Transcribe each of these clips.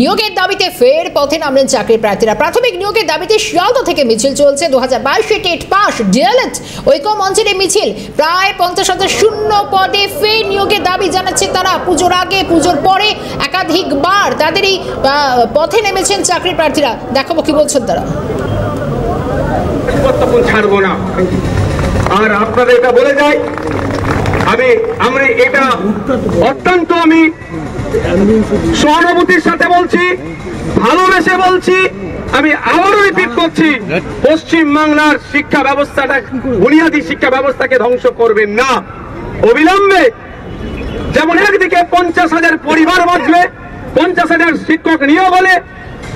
নিয়োগের দাবিতে ফের পথে নামলেন চাকরি প্রার্থীরা। প্রাথমিক নিয়োগের দাবিতে শিয়ালদা থেকে মিছিল চলছে। 2022 টেট পাস ডিএলএড ঐক্য মঞ্চের মিছিল। প্রায় 50,000 শূন্য পদে ফের নিয়োগের দাবি জানাচ্ছে তারা। পুজোর আগে পুজোর পরে একাধিকবার তাদের এই পথে নেমেছেন চাকরি প্রার্থীরা। দেখাবো কি বলছেন তারা। ছাড়বো না। আর আপনাদের এটা বলে যাই, আমি এটা অত্যন্ত সহানুভূতির সাথে বলছি, ভালোবেসে বলছি। আমি আবারও রিপিট করছি, পশ্চিম বাংলার শিক্ষা ব্যবস্থাটা, বুনিয়াদী শিক্ষা ব্যবস্থাকে ধ্বংস করবেন না অবিলম্বে। যেমন একদিকে 50,000 পরিবার বাঁচবে, 50,000 শিক্ষক নিয়োগ হলে,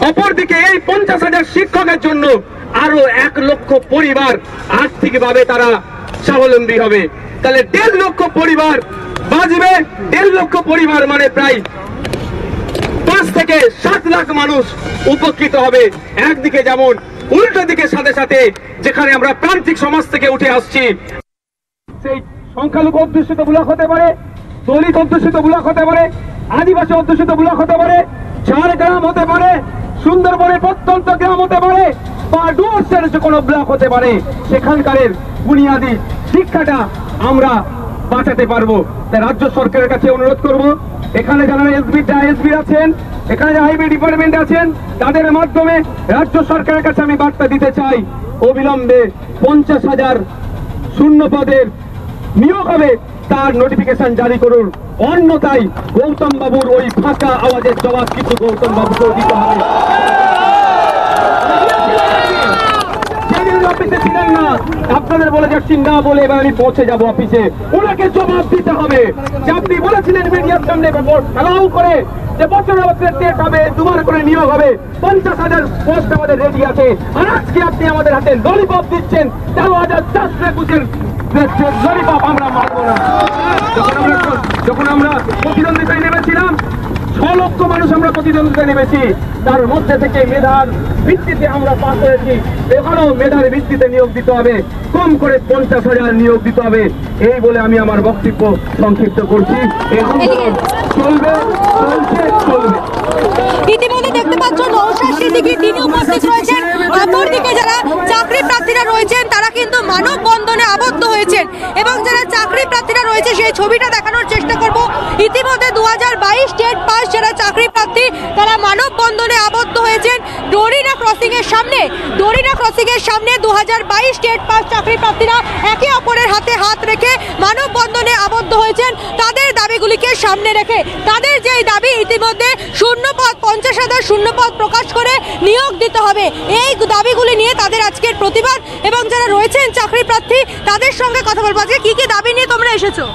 অপরদিকে এই 50,000 শিক্ষকের জন্য আরো 1 লক্ষ পরিবার আর্থিকভাবে তারা স্বাবলম্বী হবে। তাহলে 1.5 লক্ষ পরিবার বাঁচবে। 1.5 লক্ষ পরিবার মানে প্রায় 5 থেকে 7 লাখ মানুষ উপকৃত হবে একদিকে। যেমন উল্টো দিকে সাথে সাথে যেখানে আমরা প্রান্তিক সমাজ থেকে উঠে আসছি, সেই সংখ্যালঘু অধ্যুষিত ব্লক হতে পারে, দলিত অধ্যুষিত ব্লক হতে পারে, আদিবাসী অধ্যুষিত ব্লক হতে পারে, ঝাড়গ্রাম হতে পারে, সুন্দরবনের প্রত্যন্ত গ্রাম হতে পারে, বা ডুয়ার্সের যে কোনো ব্লক হতে পারে, সেখানকার বুনিয়াদী শিক্ষাটা আমরা বাঁচাতে পারবো। তাই রাজ্য সরকারের কাছে অনুরোধ করব, এখানে যারা এসবি আছেন, এখানে যারা আইবি ডিপার্টমেন্ট আছেন, তাদের মাধ্যমে রাজ্য সরকারের কাছে আমি বার্তা দিতে চাই, অবিলম্বে 50,000 শূন্য পদের নিয়োগ হবে তার নোটিফিকেশন জারি করুন। অন্যথায় গৌতম বাবুর ওই ফাঁকা আওয়াজের জবাব কিন্তু গৌতম বাবুকেও দিতে হবে। অফিসে ছিলেন না, আপনাদের বলে যাচ্ছি না বলে এবার আমি পৌঁছে যাবো অফিসে, ওনাকে জবাব দিতে হবে যে আপনি বলেছিলেন মিডিয়ার সামনে অ্যালাউ করে যে বছর টেট হবে, 2বার করে নিয়োগ হবে, 50,000 পোস্ট আমাদের রেডি আছে। আর আজকে আপনি আমাদের হাতে ললিপপ দিচ্ছেন 13,421 ললিপপ আমরা মানবো না। যখন আমরা প্রতিদ্বন্দ্বিতায় নেমেছিলাম, 6 লক্ষ মানুষ আমরা প্রতিদ্বন্দ্বিতায় নেমেছি, তার মধ্যে থেকে মেধার ভিত্তিতে আমরা পাস করেছি। এখানেও মেধার ভিত্তিতে নিয়োগ দিতে হবে, কম করে 50,000 নিয়োগ দিতে হবে। এই বলে আমি আমার বক্তব্য সংক্ষিপ্ত করছি। চলবে, চলবে। ইতিমধ্যে দেখতে পাচ্ছ নওশাদ সিদ্দিকী তিনি উপস্থিত রয়েছেন। অপরদিকে যারা চাকরি প্রার্থীরা রয়েছেন তারা কিন্তু মানববন্ধনে আবদ্ধ হয়েছেন, এবং যারা চাকরি প্রার্থীরা রয়েছে সেই ছবিটা দেখানোর চেষ্টা করব। ইতিমধ্যে 2022 টেট পাস যারা চাকরি প্রার্থী তারা মানববন্ধনে আবদ্ধ হয়েছেন ডোরিনা ক্রসিং এর সামনে। 2022 টেট পাস চাকরি প্রার্থীরা একে অপরের হাতে হাত রেখে মানববন্ধনে আবদ্ধ হয়েছেন তাদের দাবিগুলিকে সামনে রেখে। তাদের যেই দাবি, ইতিমধ্যে শূন্যপদ 50,000 শূন্যপদ প্রকাশ করে নিয়োগ দিতে হবে, এই দাবিগুলি নিয়ে তাদের আজকের প্রতিবাদ। এবং যারা রয়েছেন চাকরি প্রার্থী তাদের সঙ্গে কথা বলবো, আজকে কি কি দাবি নিয়ে তোমরা এসেছো?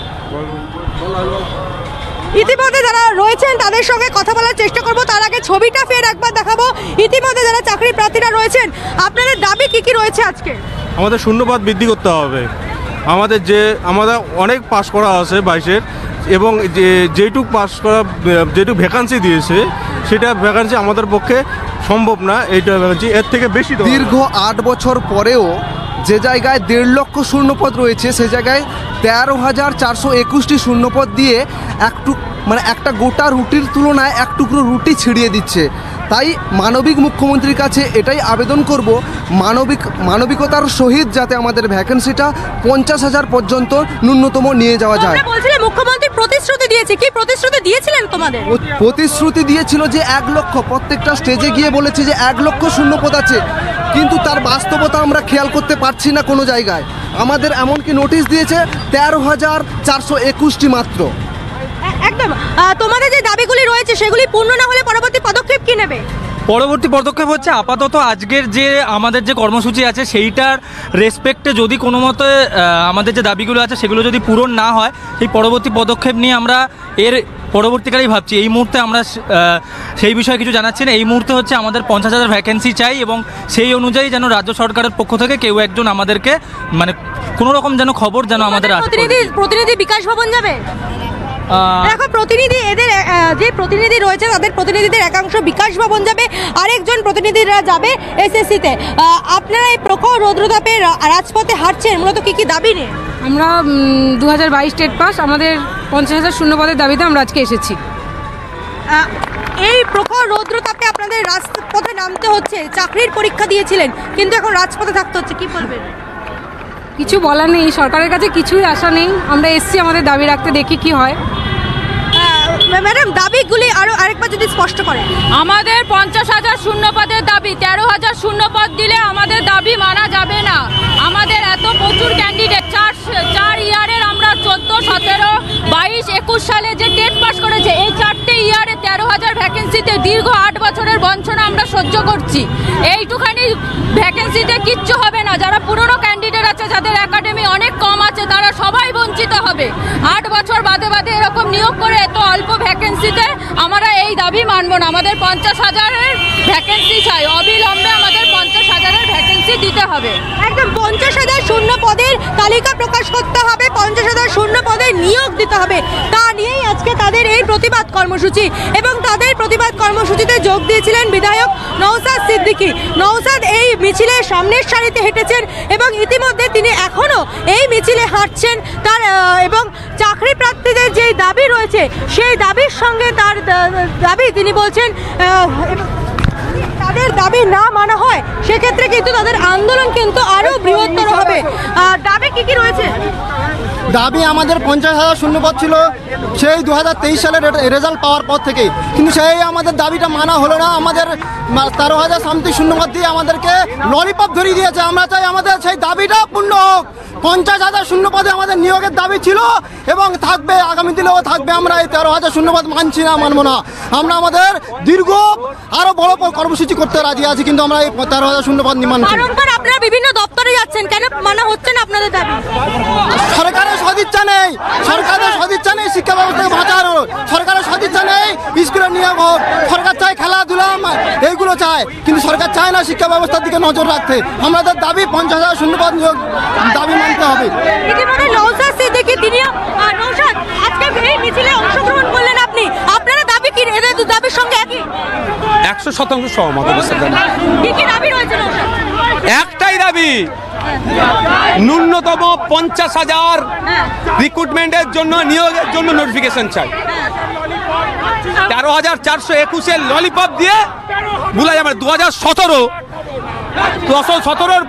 ইতিমধ্যে যারা রয়েছেন তাদের সঙ্গে কথা বলার চেষ্টা করব, তার আগে ছবিটা ফের একবার দেখাবো। ইতিমধ্যে যারা চাকরি প্রার্থীরা রয়েছেন, আপনাদের দাবি কি কি রয়েছে আজকে? আমাদের শূন্যপদ বৃদ্ধি করতে হবে। আমাদের অনেক পাস করা আছে 22-এর, এবং যেটুক পাস করা, যেটুক ভ্যাকান্সি দিয়েছে সেটা ভ্যাকান্সি আমাদের পক্ষে সম্ভব না। এইটা ভ্যাকান্সি এর থেকে বেশি। দীর্ঘ 8 বছর পরেও যে জায়গায় 1.5 লক্ষ শূন্যপদ রয়েছে, সে জায়গায় 13,421টি শূন্যপদ দিয়ে একটা গোটা রুটির তুলনায় এক টুকরো রুটি ছিড়িয়ে দিচ্ছে। তাই মানবিক মুখ্যমন্ত্রীর কাছে এটাই আবেদন করব, মানবিকতার সহিত যাতে আমাদের ভ্যাকেন্সিটা 50,000 পর্যন্ত ন্যূনতম নিয়ে যাওয়া যায়। মুখ্যমন্ত্রী প্রতিশ্রুতি দিয়েছে, কি প্রতিশ্রুতি দিয়েছিলেন তোমাদের? প্রতিশ্রুতি দিয়েছিল যে 1 লক্ষ, প্রত্যেকটা স্টেজে গিয়ে বলেছে যে 1 লক্ষ শূন্যপদ আছে, কিন্তু তার বাস্তবতা আমরা খেয়াল করতে পারছি না কোনো জায়গায়। আমাদের এমনকি নোটিশ দিয়েছে 13,421টি মাত্র। একদম। তোমাদের যে দাবিগুলি রয়েছে সেগুলি পূর্ণ না হলে পরবর্তী পদক্ষেপ কি নেবে? পরবর্তী পদক্ষেপ হচ্ছে আপাতত আজকের যে আমাদের যে কর্মসূচি আছে সেইটার রেসপেক্টে যদি কোনো মতে আমাদের যে দাবিগুলো আছে সেগুলো যদি পূরণ না হয়, সেই পরবর্তী পদক্ষেপ নিয়ে আমরা এর পরবর্তীকালেই ভাবছি। এই মুহূর্তে আমরা সেই বিষয়ে কিছু জানাচ্ছি না। এই মুহূর্তে হচ্ছে আমাদের 50,000 ভ্যাকেন্সি চাই, এবং সেই অনুযায়ী যেন রাজ্য সরকারের পক্ষ থেকে কেউ একজন আমাদেরকে কোনো রকম যেন খবর যেন আমাদের আসে। প্রতিনিধি বিকাশ ভবন যাবে? দেখো, প্রতিনিধি এদের যে প্রতিনিধি রয়েছে তাদের প্রতিনিধিদের একাংশ বিকাশ ভবন যাবে, আরেকজন প্রতিনিধিরা যাবে এসএসসিতে। আপনারা এই প্রখর রৌদ্রতাপে রাজপথে হাঁটছেন মূলত কি কি দাবি নিয়ে? আমরা 2022 টেট পাস আমাদের 50,000 শূন্যপদের দাবিতে আমরা আজকে এসেছি। এই প্রখর রৌদ্রতাপে আপনাদের রাজপথে নামতে হচ্ছে, চাকরির পরীক্ষা দিয়েছিলেন কিন্তু এখন রাজপথে থাকতে হচ্ছে, কি বলবেন? কিছু বলার নেই, সরকারের কাছে কিছুই আশা নেই। আমরা এসছি আমাদের দাবি রাখতে, দেখি কি হয়। ম্যাডাম, দাবিগুলি আরেকবার যদি স্পষ্ট করেন। আমাদের 50,000 শূন্যপদের দাবি, 13,000 শূন্যপদ দিলে আমাদের দাবি মানা যাবে না। আমাদের এত প্রচুর ক্যান্ডিডেট, চার ইয়ারের আমরা 14, 17, 22, 21 সালে যে টেট পাস করেছে, এই 4টে ইয়ারে 13,000 ভ্যাকেন্সিতে দীর্ঘ 8 বছরের বঞ্চনা আমরা সহ্য করছি। এইটুখানি ভ্যাকেন্সিতে কিচ্ছু হবে না। যারা পুরনো ক্যান্ডিডেট আছে, যাদের একাডেমি অনেক কম আছে, তারা সবাই বঞ্চিত হবে। 8 বছর বাদে বাদে এরকম নিয়োগ করে এত অল্প ভ্যাকেন্সিতে আমরা এই দাবি মানব না। আমাদের 50,000-এর ভ্যাকেন্সি চাই, অবিলম্বে আমাদের 50,000-এর ভ্যাকেন্সি দিতে হবে। একদম 50,000 শূন্য পদের তালিকা প্রকাশ করতে হবে, 50,000 শূন্য পদে নিয়োগ দিতে হবে। তা নিয়েই আজকে তাদের এই প্রতিবাদ কর্মসূচি, এবং তাদের প্রতিবাদ কর্মসূচিতে যোগ দিয়েছিলেন বিধায়ক নওশাদ সিদ্দিকী। নওশাদ এই মিছিলের সামনের সারিতে হেঁটেছেন এবং ইতিমধ্যে তিনি এখনও এই মিছিলে হাঁটছেন। তার এবং চাকরি প্রার্থীদের যে দাবি রয়েছে সেই দাবির সঙ্গে তার দাবি, তিনি বলছেন তাদের দাবি না মানা হয় সেক্ষেত্রে কিন্তু তাদের আন্দোলন কিন্তু আরো বৃহত্তর হবে। দাবি কি কি রয়েছে? দাবি আমাদের 50,000 শূন্যপদ ছিল সেই 2023 সালের রেজাল্ট পাওয়ার পর থেকে, কিন্তু সেই আমাদের দাবিটা মানা হলো না। আমাদের 13,000 সামথিং শূন্যপদ দিয়ে আমাদেরকে ললিপপ ধরিয়ে দিয়েছে। আমরা চাই আমাদের সেই দাবিটা পূর্ণ হোক। 50,000 শূন্যপদে আমাদের নিয়োগের দাবি ছিল এবং থাকবে, আগামী দিনেও থাকবে। আমরা এই 13,000 শূন্যপদ মানছি না, মানবো না। আমরা আমাদের দীর্ঘ আরো বড় কর্মসূচি করতে রাজি আছি, কিন্তু আমরা এই 13,000 শূন্যপদ মানছি। আপনারা বিভিন্ন দপ্তরে যাচ্ছেন, কেন মানা হচ্ছে না আপনাদের দাবি? সরকারের সদিচ্ছা নেই, সরকারের সদিচ্ছা নেই শিক্ষা ব্যবস্থাকে বাঁচানোর, সরকারের সদিচ্ছা নেই স্কুলের নিয়োগ হোক। সরকার চায় খেলাধুলা, এইগুলো চায়, কিন্তু সরকার চায় না শিক্ষা ব্যবস্থার দিকে নজর রাখতে। আমাদের দাবি 50,000 শূন্যপদ নিয়োগ দাবি মানতে হবে। ইতিমধ্যে নওশাদ সিদ্দিকী, তিনিও নওশাদ, আজকে এই মিছিলে অংশগ্রহণ করলেন আপনি, আপনারা দাবি কি এদের দাবির সঙ্গে একই? 100% সহমত। কি কি দাবি রয়েছে নওশাদ? একটাই দাবি, ন্যূনতম 50,000 রিক্রুটমেন্টের জন্য, নিয়োগের জন্য নোটিফিকেশন চাই। 13,421-এর ললিপপ দিয়ে ভুলা যাবে। 2017-র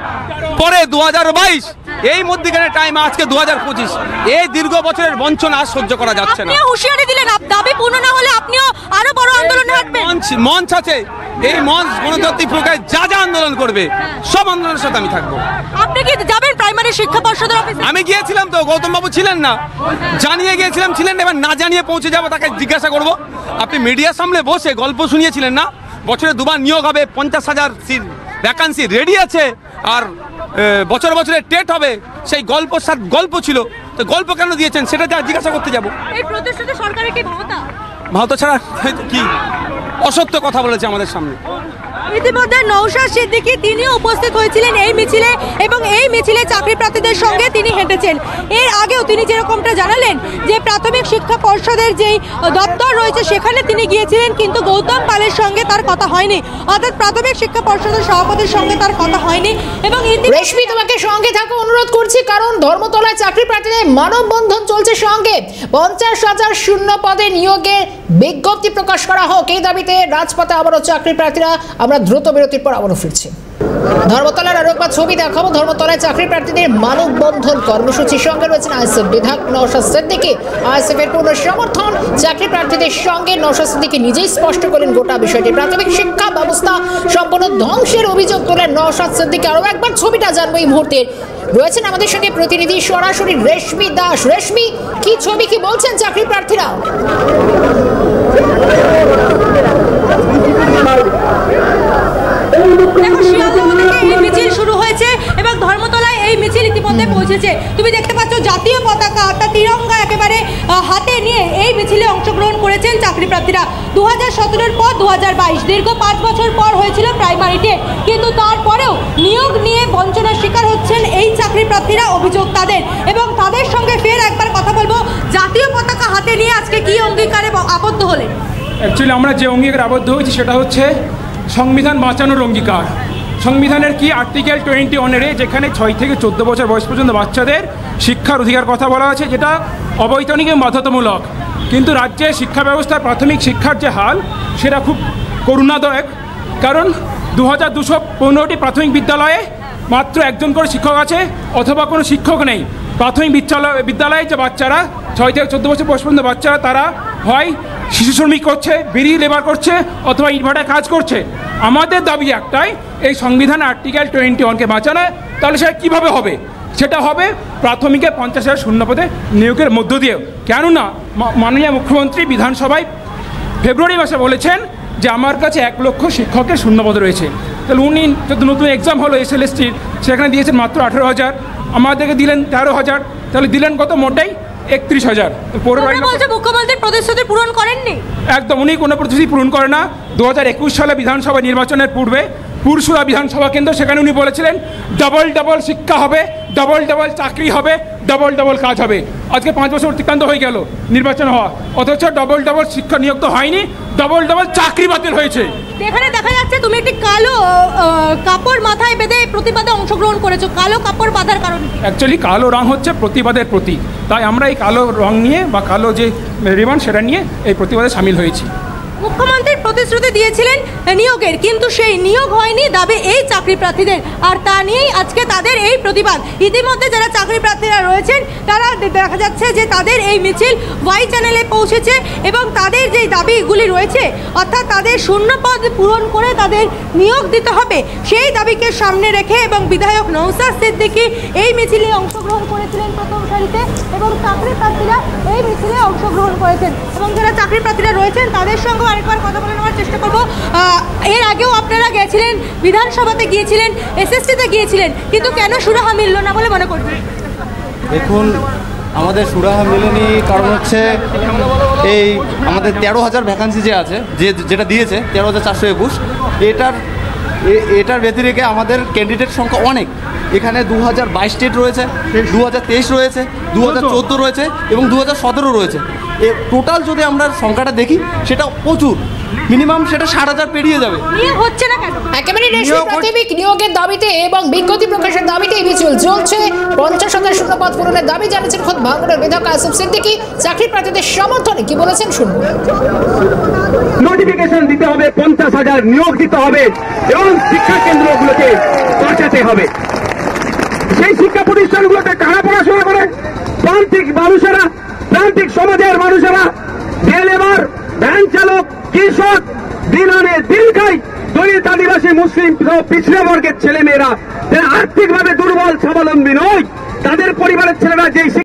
পরে 2022, এই মধ্যখানে টাইম আজকে 2025, এই দীর্ঘ বছরের বঞ্চনা আর সহ্য করা যাচ্ছে না। আপনিও হুঁশিয়ারি দিলেন, দাবি পূর্ণ না হলে আপনিও আরো বড় আন্দোলনে হাঁটবেন। মঞ্চ আছে, এই মঞ্চ গণতান্ত্রিক প্রক্রিয়ায় যা যা আন্দোলন করবে সব আন্দোলনের সাথে আমি থাকবো। আপনি কি যাবেন প্রাইমারি শিক্ষা পর্ষদের অফিসে? আমি গিয়েছিলাম তো, গৌতম বাবু ছিলেন না, জানিয়ে গিয়েছিলাম, ছিলেন না। এবার না জানিয়ে পৌঁছে যাবো, তাকে জিজ্ঞাসা করবো। আপনি মিডিয়ার সামনে বসে গল্প শুনিয়েছিলেন না, বছরে 2বার নিয়োগ হবে, 50,000 ভ্যাকান্সি রেডি আছে, আর বছরে বছরে টেট হবে। সেই গল্প ছিল, তো গল্প কেন দিয়েছেন সেটা যা জিজ্ঞাসা করতে যাবো। এই প্রতিশ্রুতি সরকারের কি ভাওতা ছাড়া কি অসত্য কথা বলেছে আমাদের সামনে। ইতিমধ্যে নওশাদ সিদ্দিকী তিনিও উপস্থিত হয়েছিলেন এই মিছিলে, এবং এই মিছিলে চাকরি প্রার্থীদের সঙ্গে তিনি হেঁটেছেন। এর আগেও তিনি যেরকমটা জানালেন যে প্রাথমিক শিক্ষা পর্ষদের যেই দপ্তর রয়েছে সেখানে তিনি গিয়েছিলেন, কিন্তু গৌতম পালের সঙ্গে তার কথা হয়নি, অর্থাৎ প্রাথমিক শিক্ষা পর্ষদের সভাপতির সঙ্গে তার কথা হয়নি। এবং রেশমি, তোমাকে সঙ্গে থাকা অনুরোধ করছি, কারণ ধর্মতলায় চাকরি প্রার্থীদের মানববন্ধন চলছে। সঙ্গে 50,000 শূন্য পদে নিয়োগের বিজ্ঞপ্তি প্রকাশ করা হোক, এই দাবিতে রাজপথে আবারও চাকরি প্রার্থীরা। আমরা দ্রুত বিরতির পর আবারও ফিরছি। ধর্মতলার আরো একবার ছবি দেখাবো। ধর্মতলায় চাকরি প্রার্থীদের মানববন্ধন কর্মসূচির সঙ্গে রয়েছেন আইএসএফ বিধায়ক নওশাদ সিদ্দিকী। আইএসএফ এর পূর্ণ সমর্থন চাকরি প্রার্থীদের সঙ্গে। নওশাদ সিদ্দিকী নিজেই স্পষ্ট করলেন গোটা বিষয়টি। প্রাথমিক শিক্ষা ব্যবস্থা সম্পূর্ণ ধ্বংসের অভিযোগ তোলেন নওশাদ সিদ্দিকী। আরো একবার ছবিটা জানবো এই মুহূর্তে। রয়েছেন আমাদের সঙ্গে প্রতিনিধি সরাসরি রেশমি দাস। রেশমি, কি ছবি, কি বলছেন চাকরি প্রার্থীরা? দেখো, শিয়ালদহ থেকে এই মিছিল শুরু হয়েছে এবং ধর্মতলায় এই মিছিল ইতিমধ্যে পৌঁছেছে। তুমি দেখতে পাচ্ছ জাতীয় পতাকা অর্থাৎ তিরঙ্গা একেবারে হাতে নিয়ে এই মিছিলে অংশগ্রহণ করেছেন চাকরি প্রার্থীরা। 2017-এর পর 2022, দীর্ঘ 5 বছর পর হয়েছিল প্রাইমারি টেট, কিন্তু তারপরেও নিয়োগ নিয়ে বঞ্চনার শিকার হচ্ছেন এই চাকরি প্রার্থীরা, অভিযোগ তাদের। এবং তাদের সঙ্গে ফের একবার কথা বলবো। জাতীয় পতাকা হাতে নিয়ে আজকে কি অঙ্গীকারে আবদ্ধ হলেন? অ্যাকচুয়ালি আমরা যে অঙ্গীকারে আবদ্ধ হয়েছি সেটা হচ্ছে সংবিধান বাঁচানোর অঙ্গীকার। সংবিধানের কি আর্টিকেল 21-এ, যেখানে 6 থেকে 14 বছর বয়স পর্যন্ত বাচ্চাদের শিক্ষার অধিকার কথা বলা আছে, যেটা অবৈতনিক এবং বাধ্যতামূলক। কিন্তু রাজ্যে শিক্ষা ব্যবস্থার প্রাথমিক শিক্ষার যে হাল সেটা খুব করুণাদায়ক। কারণ 2215টি প্রাথমিক বিদ্যালয়ে মাত্র একজন করে শিক্ষক আছে অথবা কোনো শিক্ষক নেই। প্রাথমিক বিদ্যালয়ে যে বাচ্চারা 6 থেকে 14 বছর বয়স পর্যন্ত বাচ্চারা, তারা হয় শিশু শ্রমিক করছে, বিড়ি লেবার করছে, অথবা ইটভাটায় কাজ করছে। আমাদের দাবি একটাই, এই সংবিধান আর্টিকেল 21কে বাঁচানো। তাহলে সেটা কীভাবে হবে? সেটা হবে প্রাথমিকে 50,000 শূন্যপদে নিয়োগের মধ্য দিয়ে। কেননা মাননীয় মুখ্যমন্ত্রী বিধানসভায় ফেব্রুয়ারি মাসে বলেছেন যে আমার কাছে 1 লক্ষ শিক্ষকের শূন্যপদ রয়েছে। তাহলে উনি নতুন এক্সাম হলো SLSTর, সেখানে দিয়েছেন মাত্র 18,000, আমাদেরকে দিলেন 13,000, তাহলে দিলেন কত? মোটেই 31,000। মুখ্যমন্ত্রীর প্রতিশ্রুতি পূরণ করেননি। একদম, উনি কোনো প্রতিশ্রুতি পূরণ করে না। 2021 সালে বিধানসভা নির্বাচনের পূর্বে পুরসুরা বিধানসভা কেন্দ্র, সেখানে উনি বলেছিলেন ডবল শিক্ষা হবে, ডবল চাকরি হবে, ডবল কাজ হবে। আজকে 5 বছর অতিক্রান্ত হয়ে গেল নির্বাচন হওয়া, অথচ ডবল শিক্ষা নিয়োগ তো হয়নি, ডবল চাকরি বাতিল হয়েছে। এখানে দেখা যাচ্ছে তুমি একটি কালো কাপড় মাথায় বেঁধে প্রতিবাদে অংশগ্রহণ করেছো। কালো কাপড় বাঁধার কারণ? অ্যাকচুয়ালি কালো রং হচ্ছে প্রতিবাদের প্রতীক, তাই আমরা এই কালো রং নিয়ে বা কালো যে রিবন সেটা নিয়ে এই প্রতিবাদে সামিল হয়েছি। মুখ্যমন্ত্রী প্রতিশ্রুতি দিয়েছিলেন নিয়োগের, কিন্তু সেই নিয়োগ হয়নি, দাবি এই চাকরি প্রার্থীদের, আর তা নিয়েই আজকে তাদের এই প্রতিবাদ। ইতিমধ্যে যারা চাকরি প্রার্থীরা রয়েছেন তারা দেখা যাচ্ছে যে তাদের এই মিছিল ওয়াই চ্যানেলে পৌঁছেছে এবং তাদের যে দাবিগুলি রয়েছে, অর্থাৎ তাদের শূন্যপদ পূরণ করে তাদের নিয়োগ দিতে হবে, সেই দাবিকে সামনে রেখে এবং বিধায়ক নওশাদ সিদ্দিকী এই মিছিলে অংশগ্রহণ করেছিলেন প্রথম সারিতে, এবং চাকরি প্রার্থীরা এই মিছিলে অংশগ্রহণ করেছেন। এবং যারা চাকরি প্রার্থীরা রয়েছেন তাদের সঙ্গে আরেকবার কথা বলে নেওয়ার চেষ্টা করব। এর আগেও আপনারা গেছিলেন, বিধানসভাতে গিয়েছিলেন, SSTতে গিয়েছিলেন, কিন্তু কেন সুরাহা মিলল না বলে মনে করবেন? দেখুন, আমাদের সুরাহা মেলেনি কারণ হচ্ছে এই আমাদের 13,000 ভ্যাকান্সি যে আছে, যেটা দিয়েছে 13,421, এটার ব্যতিরেকে আমাদের ক্যান্ডিডেট সংখ্যা অনেক। এখানে 2022 স্টেট রয়েছে, 2023 রয়েছে, 2014 রয়েছে এবং 2017 রয়েছে। টোটাল যদি আমরা সংখ্যাটা দেখি সেটা প্রচুর, মিনিমাম সেটা 60,000 পেরিয়ে যাবে। হচ্ছে না কেন? একেবারে প্রাথমিক নিয়োগের দাবিতে এবং বিজ্ঞপ্তি প্রকাশের দাবিতে এই মিছিল চলছে। 50,000 শূন্যপদ পূরণের দাবি জানিয়েছেন খোদ ভাঙড়ের বিধায়ক আসিফ সিদ্দিকী। চাকরি প্রার্থীদের সমর্থনে কি বলেছেন শুনবো। নোটিফিকেশন দিতে হবে, 50,000 নিয়োগ দিতে হবে এবং শিক্ষা কেন্দ্রগুলোকে বাঁচাতে হবে। সেই শিক্ষা প্রতিষ্ঠানগুলোতে কারা পড়াশোনা করে? প্রান্তিক মানুষেরা, প্রান্তিক সমাজের মানুষেরা, লেবার, ভ্যান চালক, কৃষক, দিন আনে দিন খাই, দলিত আদিবাসী, মুসলিম পিছড়ে বর্গের ছেলে মেয়েরা, যারা আর্থিকভাবে দুর্বল স্বাবলম্বী নয়, তাদের পরিবারের ছেলেরা যেই